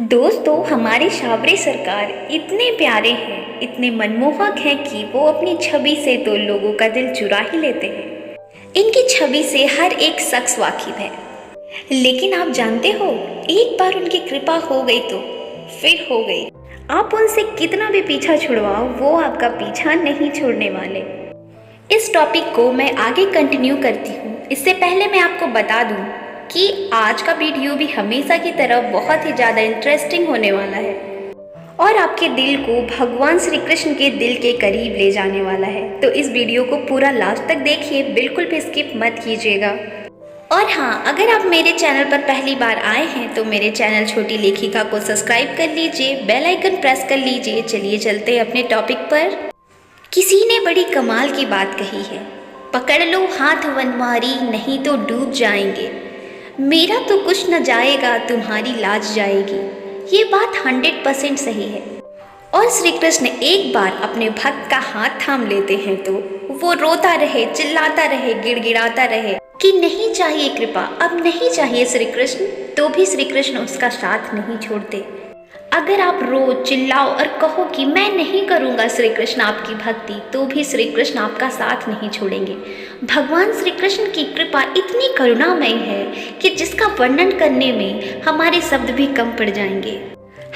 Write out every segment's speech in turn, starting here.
दोस्तों, हमारे शाबरे सरकार इतने प्यारे हैं, इतने मनमोहक हैं कि वो अपनी छवि से तो लोगों का दिल चुरा ही लेते हैं। इनकी छवि से हर एक शख्स वाकिफ है। लेकिन आप जानते हो, एक बार उनकी कृपा हो गई तो फिर हो गई। आप उनसे कितना भी पीछा छुड़वाओ, वो आपका पीछा नहीं छोड़ने वाले। इस टॉपिक को मैं आगे कंटिन्यू करती हूँ, इससे पहले मैं आपको बता दूँ कि आज का वीडियो भी हमेशा की तरह बहुत ही ज़्यादा इंटरेस्टिंग होने वाला है और आपके दिल को भगवान श्री कृष्ण के दिल के करीब ले जाने वाला है। तो इस वीडियो को पूरा लास्ट तक देखिए, बिल्कुल भी स्किप मत कीजिएगा। और हाँ, अगर आप मेरे चैनल पर पहली बार आए हैं तो मेरे चैनल छोटी लेखिका को सब्सक्राइब कर लीजिए, बेल आइकन प्रेस कर लीजिए। चलिए चलते हैं अपने टॉपिक पर। किसी ने बड़ी कमाल की बात कही है, पकड़ लो हाथ वनमारी, नहीं तो डूब जाएंगे। मेरा तो कुछ न जाएगा, तुम्हारी लाज जाएगी। ये बात 100% सही है। और श्री कृष्ण एक बार अपने भक्त का हाथ थाम लेते हैं तो वो रोता रहे, चिल्लाता रहे, गिड़गिड़ाता रहे कि नहीं चाहिए कृपा, अब नहीं चाहिए श्री कृष्ण, तो भी श्री कृष्ण उसका साथ नहीं छोड़ते। अगर आप रो, चिल्लाओ और कहो कि मैं नहीं करूँगा श्री कृष्ण आपकी भक्ति, तो भी श्री कृष्ण आपका साथ नहीं छोड़ेंगे। भगवान श्री कृष्ण की कृपा इतनी करुणामय है कि जिसका वर्णन करने में हमारे शब्द भी कम पड़ जाएंगे।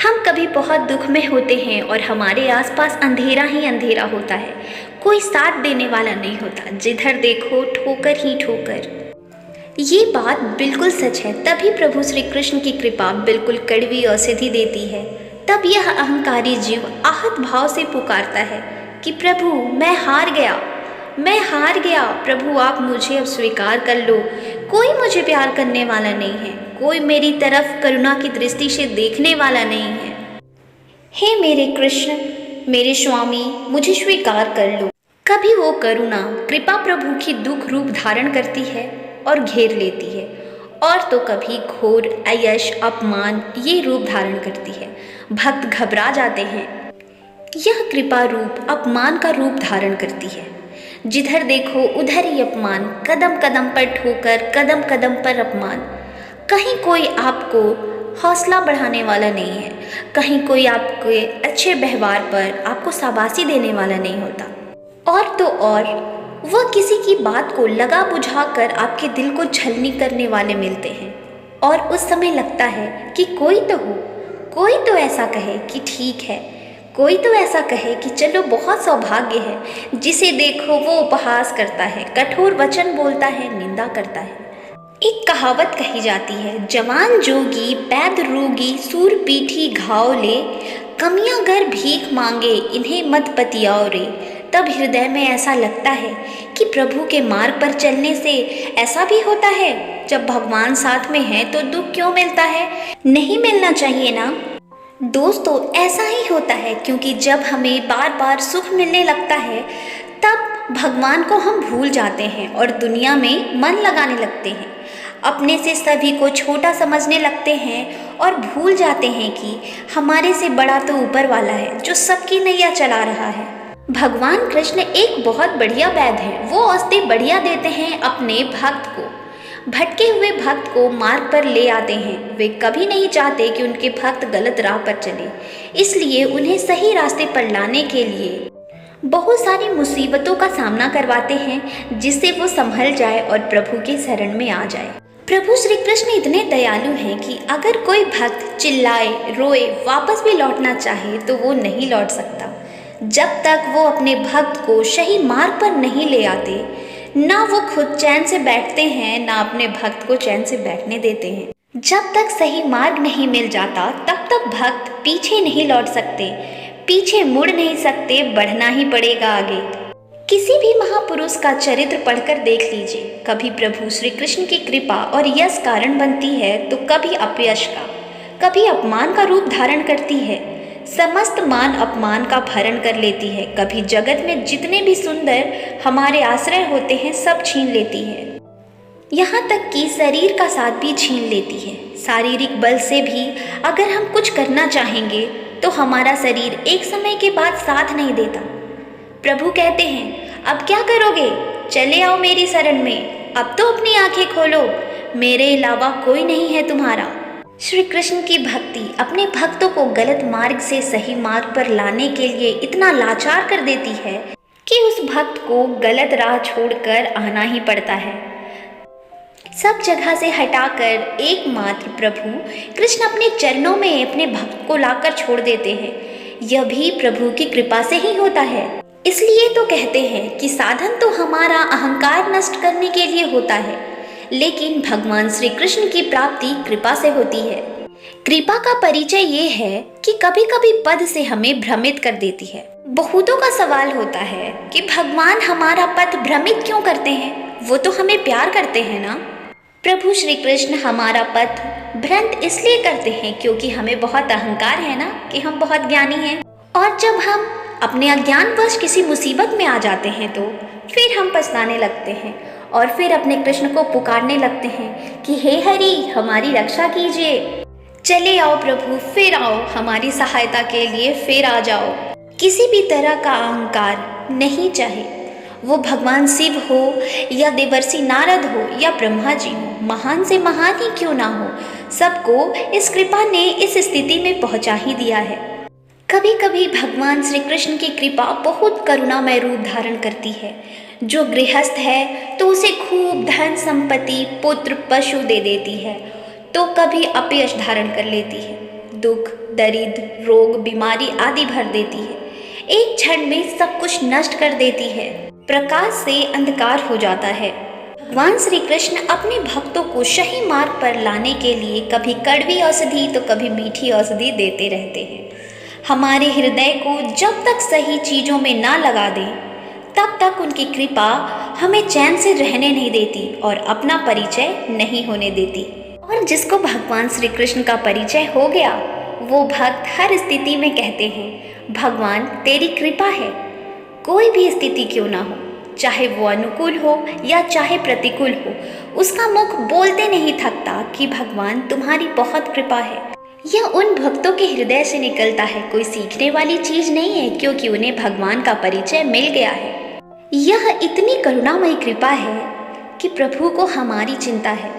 हम कभी बहुत दुख में होते हैं और हमारे आसपास अंधेरा ही अंधेरा होता है, कोई साथ देने वाला नहीं होता, जिधर देखो ठोकर ही ठोकर। ये बात बिल्कुल सच है। तभी प्रभु श्री कृष्ण की कृपा बिल्कुल कड़वी औषधि देती है। तब यह अहंकारी जीव आहत भाव से पुकारता है कि प्रभु मैं हार गया, मैं हार गया, प्रभु आप मुझे अब स्वीकार कर लो। कोई मुझे प्यार करने वाला नहीं है, कोई मेरी तरफ करुणा की दृष्टि से देखने वाला नहीं है। हे मेरे कृष्ण, मेरे स्वामी, मुझे स्वीकार कर लो। कभी वो करुणा, कृपा प्रभु की दुख रूप धारण करती है और घेर लेती है, और तो कभी घोर अयश, अपमान ये रूप धारण करती है। भक्त घबरा जाते हैं। यह कृपा रूप अपमान का रूप धारण करती है। जिधर देखो उधर ही अपमान, कदम कदम पर ठोकर, कदम कदम पर अपमान। कहीं कोई आपको हौसला बढ़ाने वाला नहीं है, कहीं कोई आपके अच्छे व्यवहार पर आपको शाबाशी देने वाला नहीं होता। और तो और वह किसी की बात को लगा बुझा कर आपके दिल को छलनी करने वाले मिलते हैं। और उस समय लगता है कि कोई तो हो, कोई तो ऐसा कहे कि ठीक है, कोई तो ऐसा कहे कि चलो बहुत सौभाग्य है। जिसे देखो वो उपहास करता है, कठोर वचन बोलता है, निंदा करता है। एक कहावत कही जाती है, जवान जोगी पैद रोगी, सूर पीठी घाव ले, कमियां गर भीख मांगे, इन्हें मत पतियाओ रे। तब हृदय में ऐसा लगता है कि प्रभु के मार्ग पर चलने से ऐसा भी होता है, जब भगवान साथ में है तो दुख क्यों मिलता है? नहीं मिलना चाहिए ना। दोस्तों, ऐसा ही होता है, क्योंकि जब हमें बार बार सुख मिलने लगता है तब भगवान को हम भूल जाते हैं और दुनिया में मन लगाने लगते हैं। अपने से सभी को छोटा समझने लगते हैं और भूल जाते हैं कि हमारे से बड़ा तो ऊपर वाला है, जो सबकी नैया चला रहा है। भगवान कृष्ण एक बहुत बढ़िया वैद्य हैं। वो औषधि बढ़िया देते हैं अपने भक्त को, भटके हुए भक्त को मार्ग पर ले आते हैं। वे कभी नहीं चाहते कि उनके भक्त गलत राह पर चले, इसलिए उन्हें सही रास्ते पर लाने के लिए बहुत सारी मुसीबतों का सामना करवाते हैं, जिससे वो संभल जाए और प्रभु के शरण में आ जाए। प्रभु श्री कृष्ण इतने दयालु हैं कि अगर कोई भक्त चिल्लाए, रोए, वापस भी लौटना चाहे तो वो नहीं लौट सकता, जब तक वो अपने भक्त को सही मार्ग पर नहीं ले आते। ना वो खुद चैन से बैठते हैं, ना अपने भक्त को चैन से बैठने देते हैं। जब तक सही मार्ग नहीं मिल जाता तब तक भक्त पीछे नहीं लौट सकते, पीछे मुड़ नहीं सकते, बढ़ना ही पड़ेगा आगे। किसी भी महापुरुष का चरित्र पढ़कर देख लीजिए, कभी प्रभु श्री कृष्ण की कृपा और यश कारण बनती है तो कभी अपयश का, कभी अपमान का रूप धारण करती है, समस्त मान अपमान का भरण कर लेती है। कभी जगत में जितने भी सुंदर हमारे आश्रय होते हैं सब छीन लेती है, यहाँ तक कि शरीर का साथ भी छीन लेती है। शारीरिक बल से भी अगर हम कुछ करना चाहेंगे तो हमारा शरीर एक समय के बाद साथ नहीं देता। प्रभु कहते हैं, अब क्या करोगे, चले आओ मेरी शरण में, अब तो अपनी आंखें खोलो, मेरे अलावा कोई नहीं है तुम्हारा। श्री कृष्ण की भक्ति अपने भक्तों को गलत मार्ग से सही मार्ग पर लाने के लिए इतना लाचार कर देती है कि उस भक्त को गलत राह छोड़कर आना ही पड़ता है। सब जगह से हटाकर एकमात्र प्रभु कृष्ण अपने चरणों में अपने भक्त को लाकर छोड़ देते हैं। यह भी प्रभु की कृपा से ही होता है। इसलिए तो कहते हैं कि साधन तो हमारा अहंकार नष्ट करने के लिए होता है, लेकिन भगवान श्री कृष्ण की प्राप्ति कृपा से होती है। कृपा का परिचय ये है कि कभी कभी पद से हमें भ्रमित कर देती है। बहुतों का सवाल होता है कि भगवान हमारा पथ भ्रमित क्यों करते हैं, वो तो हमें प्यार करते हैं ना। प्रभु श्री कृष्ण हमारा पथ भ्रमित इसलिए करते हैं क्योंकि हमें बहुत अहंकार है ना कि हम बहुत ज्ञानी हैं, और जब हम अपने अज्ञानवश किसी मुसीबत में आ जाते हैं तो फिर हम पछताने लगते हैं और फिर अपने कृष्ण को पुकारने लगते हैं कि हे हरि हमारी रक्षा कीजिए, चले आओ प्रभु, फिर आओ हमारी सहायता के लिए, फिर आ जाओ। किसी भी तरह का अहंकार नहीं चाहे, वो भगवान शिव हो या देवर्षि नारद हो या ब्रह्मा जी हो, महान से महान ही क्यों ना हो, सबको इस कृपा ने इस स्थिति में पहुंचा ही दिया है। कभी कभी भगवान श्री कृष्ण की कृपा बहुत करुणामय रूप धारण करती है। जो गृहस्थ है तो उसे खूब धन संपत्ति पुत्र पशु दे देती है, तो कभी अपयश धारण कर लेती है, दुख दरिद्र रोग बीमारी आदि भर देती है, एक क्षण में सब कुछ नष्ट कर देती है, प्रकाश से अंधकार हो जाता है। भगवान श्री कृष्ण अपने भक्तों को सही मार्ग पर लाने के लिए कभी कड़वी औषधि तो कभी मीठी औषधि देते रहते हैं। हमारे हृदय को जब तक सही चीज़ों में ना लगा दें तब तक उनकी कृपा हमें चैन से रहने नहीं देती और अपना परिचय नहीं होने देती। और जिसको भगवान श्री कृष्ण का परिचय हो गया वो भक्त हर स्थिति में कहते हैं भगवान तेरी कृपा है। कोई भी स्थिति क्यों ना हो, चाहे वो अनुकूल हो या चाहे प्रतिकूल हो, उसका मुख बोलते नहीं थकता कि भगवान तुम्हारी बहुत कृपा है। यह उन भक्तों के हृदय से निकलता है, कोई सीखने वाली चीज नहीं है, क्योंकि उन्हें भगवान का परिचय मिल गया है। यह इतनी करुणामयी कृपा है कि प्रभु को हमारी चिंता है।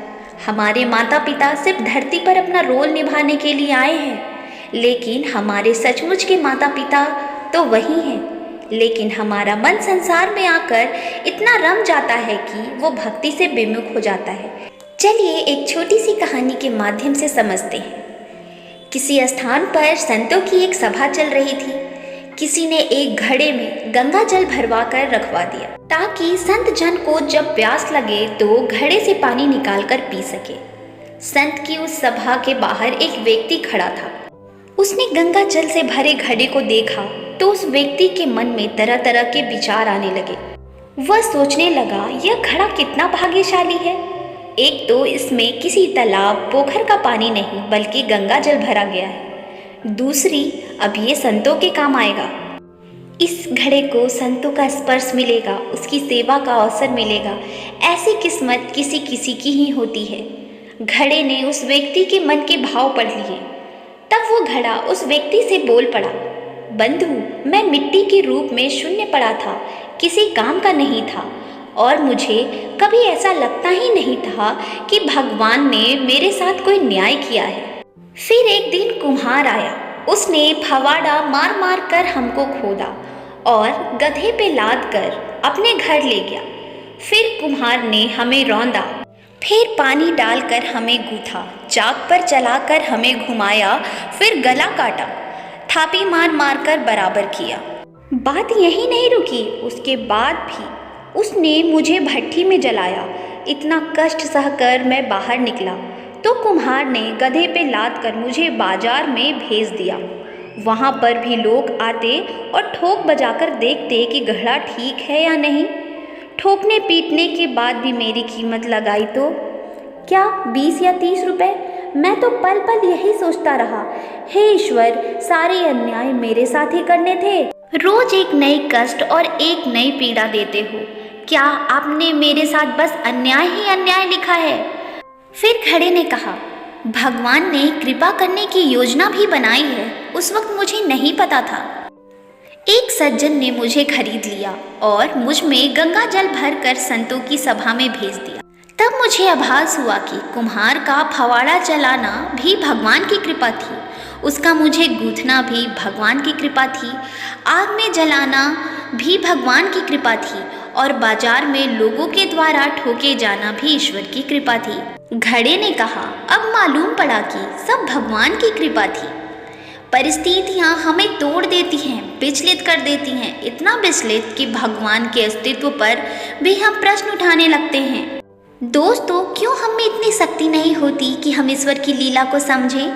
हमारे माता पिता सिर्फ धरती पर अपना रोल निभाने के लिए आए हैं, लेकिन हमारे सचमुच के माता पिता तो वही हैं। लेकिन हमारा मन संसार में आकर इतना रम जाता है कि वो भक्ति से विमुख हो जाता है। चलिए एक छोटी सी कहानी के माध्यम से समझते हैं। किसी स्थान पर संतों की एक सभा चल रही थी। किसी ने एक घड़े में गंगा जल भरवा कर रखवा दिया ताकि संत जन को जब प्यास लगे तो घड़े से पानी निकाल कर पी सके। संत की उस सभा के बाहर एक व्यक्ति खड़ा था। उसने गंगा जल से भरे घड़े को देखा तो उस व्यक्ति के मन में तरह तरह के विचार आने लगे। वह सोचने लगा, यह घड़ा कितना भाग्यशाली है। एक तो इसमें किसी तालाब पोखर का पानी नहीं बल्कि गंगा जल भरा गया है। दूसरी, अब ये संतों के काम आएगा। इस घड़े को संतों का स्पर्श मिलेगा, उसकी सेवा का अवसर मिलेगा। ऐसी किस्मत किसी किसी की ही होती है। घड़े ने उस व्यक्ति के मन के भाव पढ़ लिए। तब वो घड़ा उस व्यक्ति से बोल पड़ा, बंधु, मैं मिट्टी के रूप में शून्य पड़ा था, किसी काम का नहीं था, और मुझे कभी ऐसा लगता ही नहीं था कि भगवान ने मेरे साथ कोई न्याय किया है। फिर एक दिन कुम्हार आया। उसने फवाड़ा मार मार कर हमको खोदा और गधे पे लाद कर अपने घर ले गया। फिर कुम्हार ने हमें रौंदा, फिर पानी डालकर हमें गूथा, चाक पर चलाकर हमें घुमाया, फिर गला काटा, थापी मार मार कर बराबर किया। बात यही नहीं रुकी, उसके बाद भी उसने मुझे भट्ठी में जलाया। इतना कष्ट सहकर मैं बाहर निकला तो कुम्हार ने गधे पे लाद कर मुझे बाजार में भेज दिया। वहाँ पर भी लोग आते और ठोक बजाकर देखते कि घड़ा ठीक है या नहीं। ठोकने पीटने के बाद भी मेरी कीमत लगाई तो क्या 20 या 30 रुपए। मैं तो पल पल यही सोचता रहा, हे ईश्वर, सारे अन्याय मेरे साथ ही करने थे। रोज एक नई कष्ट और एक नई पीड़ा देते हो। क्या आपने मेरे साथ बस अन्याय ही अन्याय लिखा है? फिर घड़े ने कहा, भगवान ने कृपा करने की योजना भी बनाई है, उस वक्त मुझे नहीं पता था। एक सज्जन ने मुझे खरीद लिया और मुझ में गंगा जल भरकर संतों की सभा में भेज दिया। तब मुझे आभास हुआ कि कुम्हार का फवाड़ा चलाना भी भगवान की कृपा थी, उसका मुझे गूंथना भी भगवान की कृपा थी, आग में जलाना भी भगवान की कृपा थी और बाजार में लोगों के द्वारा ठोके जाना भी ईश्वर की कृपा थी। घड़े ने कहा, अब मालूम पड़ा कि सब भगवान की कृपा थी। परिस्थितियाँ हमें तोड़ देती हैं, विचलित कर देती हैं, इतना विचलित कि भगवान के अस्तित्व पर भी हम प्रश्न उठाने लगते हैं। दोस्तों, क्यों हम में इतनी शक्ति नहीं होती कि हम ईश्वर की लीला को समझें?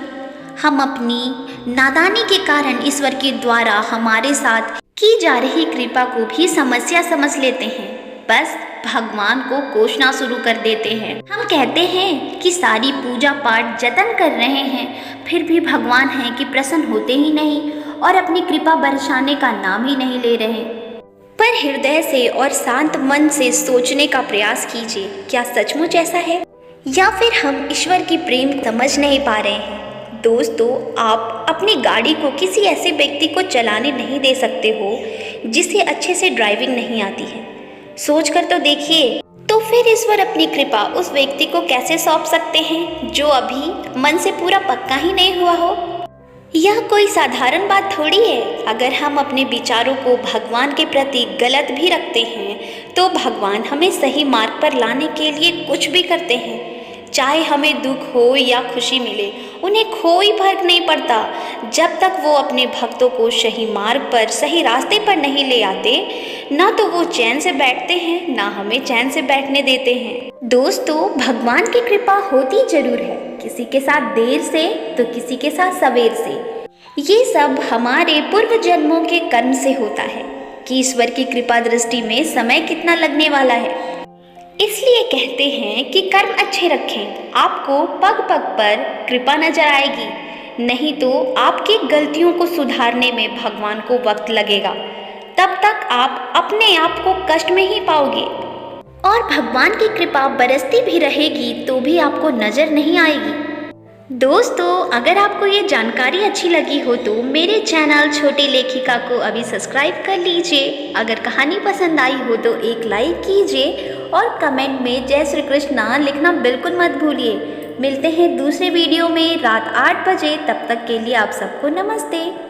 हम अपनी नादानी के कारण ईश्वर के द्वारा हमारे साथ की जा रही कृपा को भी समस्या समझ लेते हैं, बस भगवान को कोसना शुरू कर देते हैं। हम कहते हैं कि सारी पूजा पाठ जतन कर रहे हैं, फिर भी भगवान हैं कि प्रसन्न होते ही नहीं और अपनी कृपा बरसाने का नाम ही नहीं ले रहे। पर हृदय से और शांत मन से सोचने का प्रयास कीजिए, क्या सचमुच ऐसा है या फिर हम ईश्वर की प्रेम समझ नहीं पा रहे हैं? दोस्तों, आप अपनी गाड़ी को किसी ऐसे व्यक्ति को चलाने नहीं दे सकते हो जिसे अच्छे से ड्राइविंग नहीं आती है। सोच कर तो देखिए, तो फिर ईश्वर अपनी कृपा उस व्यक्ति को कैसे सौंप सकते हैं जो अभी मन से पूरा पक्का ही नहीं हुआ हो? यह कोई साधारण बात थोड़ी है। अगर हम अपने विचारों को भगवान के प्रति गलत भी रखते हैं तो भगवान हमें सही मार्ग पर लाने के लिए कुछ भी करते हैं। चाहे हमें दुख हो या खुशी मिले, उन्हें कोई फर्क नहीं पड़ता। जब तक वो अपने भक्तों को सही मार्ग पर, सही रास्ते पर नहीं ले आते, ना तो वो चैन से बैठते हैं, ना हमें चैन से बैठने देते हैं। दोस्तों, भगवान की कृपा होती जरूर है, किसी के साथ देर से तो किसी के साथ सवेर से। ये सब हमारे पूर्व जन्मों के कर्म से होता है कि ईश्वर की कृपा दृष्टि में समय कितना लगने वाला है। इसलिए कहते हैं कि कर्म अच्छे रखें, आपको पग पग पर कृपा नजर आएगी, नहीं तो आपकी गलतियों को सुधारने में भगवान को वक्त लगेगा। तब तक आप अपने आप को कष्ट में ही पाओगे और भगवान की कृपा बरसती भी रहेगी तो भी आपको नजर नहीं आएगी। दोस्तों, अगर आपको ये जानकारी अच्छी लगी हो तो मेरे चैनल छोटी लेखिका को अभी सब्सक्राइब कर लीजिए। अगर कहानी पसंद आई हो तो एक लाइक कीजिए और कमेंट में जय श्री कृष्णा लिखना बिल्कुल मत भूलिए। मिलते हैं दूसरे वीडियो में रात 8 बजे, तब तक के लिए आप सबको नमस्ते।